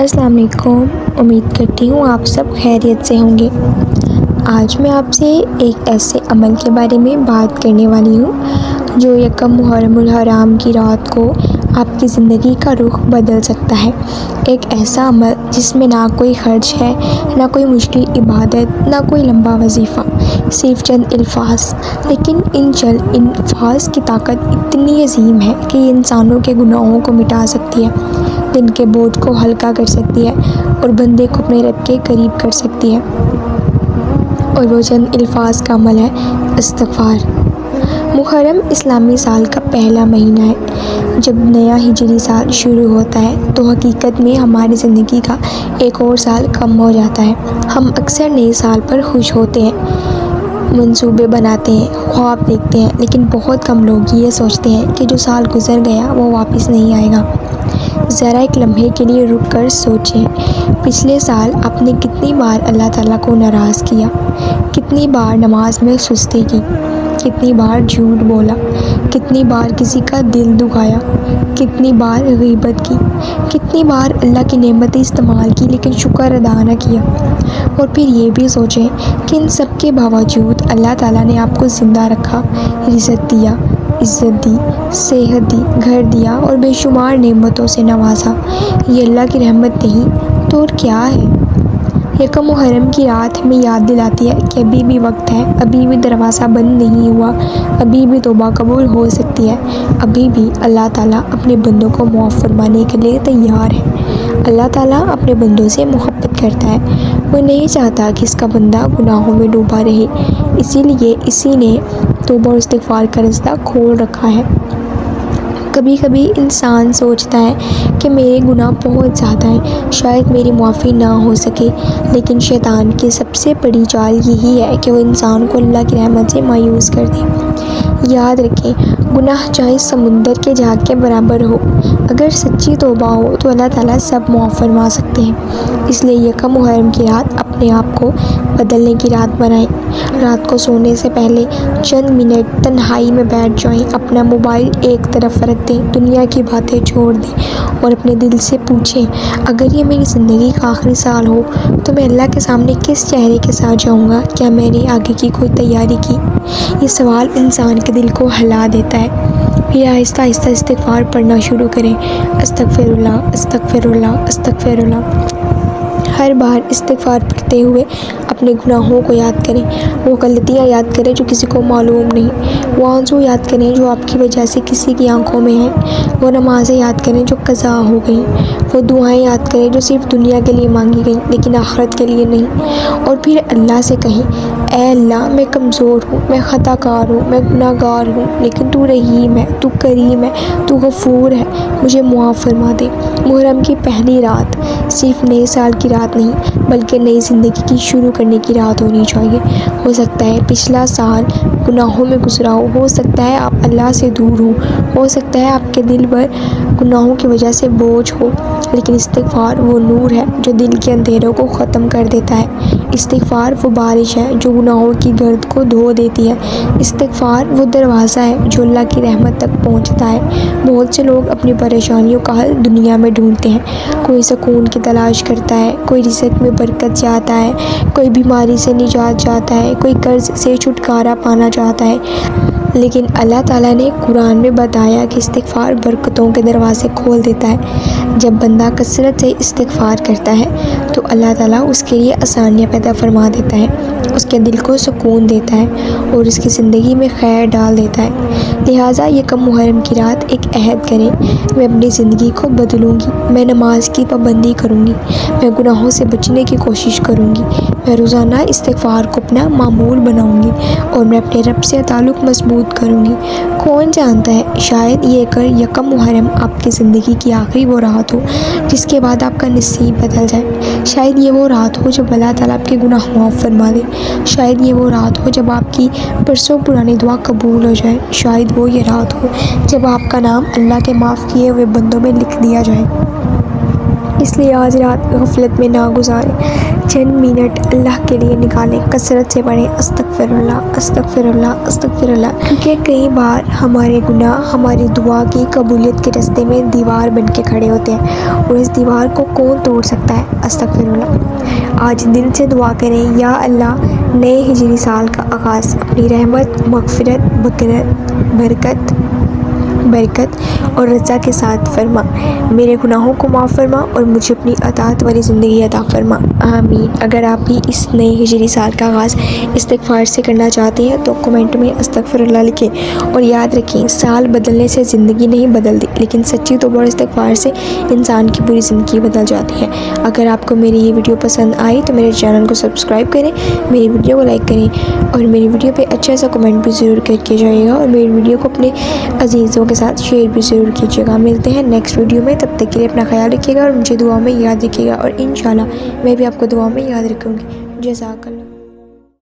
السلام علیکم، امید کرتی ہوں آپ سب خیریت سے ہوں گے۔ آج میں آپ سے ایک ایسے عمل کے بارے میں بات کرنے والی ہوں جو یکم محرم الحرام کی رات کو آپ کی زندگی کا رخ بدل سکتا ہے۔ ایک ایسا عمل جس میں نہ کوئی خرچ ہے، نہ کوئی مشکل عبادت، نہ کوئی لمبا وظیفہ، صرف چند الفاظ، لیکن ان چند الفاظ کی طاقت اتنی عظیم ہے کہ یہ انسانوں کے گناہوں کو مٹا سکتی ہے، دن کے بوجھ کو ہلکا کر سکتی ہے اور بندے کو اپنے رب کے قریب کر سکتی ہے۔ اور وہ چند الفاظ کا عمل ہے استغفار۔ محرم اسلامی سال کا پہلا مہینہ ہے۔ جب نیا ہجری سال شروع ہوتا ہے تو حقیقت میں ہماری زندگی کا ایک اور سال کم ہو جاتا ہے۔ ہم اکثر نئے سال پر خوش ہوتے ہیں، منصوبے بناتے ہیں، خواب دیکھتے ہیں، لیکن بہت کم لوگ یہ سوچتے ہیں کہ جو سال گزر گیا وہ واپس نہیں آئے گا۔ ذرا ایک لمحے کے لیے رک کر سوچیں، پچھلے سال آپ نے کتنی بار اللہ تعالیٰ کو ناراض کیا، کتنی بار نماز میں سستی کی، کتنی بار جھوٹ بولا، کتنی بار کسی کا دل دکھایا، کتنی بار غیبت کی، کتنی بار اللہ کی نعمتیں استعمال کی لیکن شکر ادا نہ کیا۔ اور پھر یہ بھی سوچیں کہ ان سب کے باوجود اللہ تعالیٰ نے آپ کو زندہ رکھا، رزق دیا، عزت دی، صحت دی، گھر دیا اور بے شمار نعمتوں سے نوازا۔ یہ اللہ کی رحمت نہیں تو اور کیا ہے؟ یکم محرم کی رات ہمیں یاد دلاتی ہے کہ ابھی بھی وقت ہے، ابھی بھی دروازہ بند نہیں ہوا، ابھی بھی توبہ قبول ہو سکتی ہے، ابھی بھی اللہ تعالیٰ اپنے بندوں کو معاف فرمانے کے لیے تیار ہے۔ اللہ تعالیٰ اپنے بندوں سے محبت کرتا ہے، وہ نہیں چاہتا کہ اس کا بندہ گناہوں میں ڈوبا رہے، اسی لیے اسی نے توبہ اور استغفار کا رستہ کھول رکھا ہے۔ کبھی کبھی انسان سوچتا ہے کہ میرے گناہ بہت زیادہ ہیں، شاید میری معافی نہ ہو سکے، لیکن شیطان کی سب سے بڑی چال یہی ہے کہ وہ انسان کو اللہ کی رحمت سے مایوس کر دے۔ یاد رکھیں، گناہ چاہے سمندر کے جھاگ کے برابر ہو، اگر سچی توبہ ہو تو اللہ تعالیٰ سب معاف فرما سکتے ہیں۔ اس لیے یکم محرم کی رات اپنے آپ کو بدلنے کی رات بنائیں۔ رات کو سونے سے پہلے چند منٹ تنہائی میں بیٹھ جائیں، اپنا موبائل ایک طرف رکھ دیں، دنیا کی باتیں چھوڑ دیں اور اپنے دل سے پوچھیں، اگر یہ میری زندگی کا آخری سال ہو تو میں اللہ کے سامنے کس چہرے کے ساتھ جاؤں گا؟ کیا میں نے آگے کی کوئی تیاری کی؟ یہ سوال انسان کے دل کو ہلا دیتا ہے۔ پھر آہستہ آہستہ استغفار پڑھنا شروع کریں۔ استغفر اللہ، استغفر اللہ، استغفر اللہ۔ ہر بار استغفار پڑھتے ہوئے اپنے گناہوں کو یاد کریں، وہ غلطیاں یاد کریں جو کسی کو معلوم نہیں، وہ آنسو یاد کریں جو آپ کی وجہ سے کسی کی آنکھوں میں ہیں، وہ نمازیں یاد کریں جو قضا ہو گئیں، وہ دعائیں یاد کریں جو صرف دنیا کے لیے مانگی گئیں لیکن آخرت کے لیے نہیں۔ اور پھر اللہ سے کہیں، اے اللہ، میں کمزور ہوں، میں خطا کار ہوں، میں گناہ گار ہوں، لیکن تو رحیم ہے، تو کریم ہے، تو غفور ہے، مجھے معاف فرما دے۔ محرم کی پہلی رات صرف نئے سال کی رات نہیں بلکہ نئی زندگی کی شروع کرنے کی رات ہونی چاہیے۔ ہو سکتا ہے پچھلا سال گناہوں میں گزرا ہو سکتا ہے آپ اللہ سے دور ہو سکتا ہے آپ کے دل پر گناہوں کی وجہ سے بوجھ ہو، لیکن استغفار وہ نور ہے جو دل کے اندھیروں کو ختم کر دیتا ہے۔ استغفار وہ بارش ہے جو گناہوں کی گرد کو دھو دیتی ہے۔ استغفار وہ دروازہ ہے جو اللہ کی رحمت تک پہنچتا ہے۔ بہت سے لوگ اپنی پریشانیوں کا حل دنیا میں ڈھونڈتے ہیں، کوئی سکون کی تلاش کرتا ہے، کوئی رزق میں برکت چاہتا ہے، کوئی بیماری سے نجات چاہتا ہے، کوئی قرض سے چھٹکارا پانا چاہتا ہے، لیکن اللہ تعالیٰ نے قرآن میں بتایا کہ استغفار برکتوں کے دروازے کھول دیتا ہے۔ جب بندہ کثرت سے استغفار کرتا ہے تو اللہ تعالیٰ اس کے لیے آسانیاں پیدا فرما دیتا ہے، اس کے دل کو سکون دیتا ہے اور اس کی زندگی میں خیر ڈال دیتا ہے۔ لہٰذا یکم محرم کی رات ایک عہد کریں، میں اپنی زندگی کو بدلوں گی، میں نماز کی پابندی کروں گی، میں گناہوں سے بچنے کی کوشش کروں گی، میں روزانہ استغفار کو اپنا معمول بناؤں گی اور میں اپنے رب سے تعلق مضبوط کروں گی۔ کون جانتا ہے، شاید یہ یکم محرم آپ کی زندگی کی آخری وہ رات ہو جس کے بعد آپ کا نصیب بدل جائے۔ شاید یہ وہ رات ہو جب اللہ تعالیٰ آپ کے گناہ معاف فرما دے، شاید یہ وہ رات ہو جب آپ کی برسوں پرانی دعا قبول ہو جائے، شاید وہ یہ رات ہو جب آپ کا نام اللہ کے معاف کیے ہوئے بندوں میں لکھ دیا جائے۔ اس لیے آج رات غفلت میں نہ گزاریں، چند منٹ اللہ کے لیے نکالیں، کثرت سے پڑھیں استغفر اللہ استغفر اللہ استغفر اللہ، کیونکہ کئی بار ہمارے گناہ ہماری دعا کی قبولیت کے راستے میں دیوار بن کے کھڑے ہوتے ہیں، اور اس دیوار کو کون توڑ سکتا ہے؟ استغفر اللہ۔ آج دل سے دعا کریں، یا اللہ نئے ہجری سال کا آغاز اپنی رحمت، مغفرت، برکت اور رضا کے ساتھ فرما، میرے گناہوں کو معاف فرما اور مجھے اپنی اطاعت والی زندگی عطا فرما، آمین۔ اگر آپ بھی اس نئے ہجری سال کا آغاز استغفار سے کرنا چاہتے ہیں تو کمنٹ میں استغفر اللہ لکھیں، اور یاد رکھیں سال بدلنے سے زندگی نہیں بدلتی، لیکن سچی توبہ اور استغفار سے انسان کی پوری زندگی بدل جاتی ہے۔ اگر آپ کو میری یہ ویڈیو پسند آئی تو میرے چینل کو سبسکرائب کریں، میری ویڈیو کو لائک کریں، اور میری ویڈیو پہ اچھا سا کمنٹ بھی ضرور کر کے جائے گا، اور میری ویڈیو کو اپنے عزیزوں کے ساتھ شیئر بھی ضرور کیجیے گا۔ ملتے ہیں نیکسٹ ویڈیو میں، تب تک کے لیے اپنا خیال رکھیے گا اور مجھے دعا میں یاد رکھیے گا، اور انشاءاللہ میں بھی آپ کو دعا میں یاد رکھوں گی۔ جزاک اللہ۔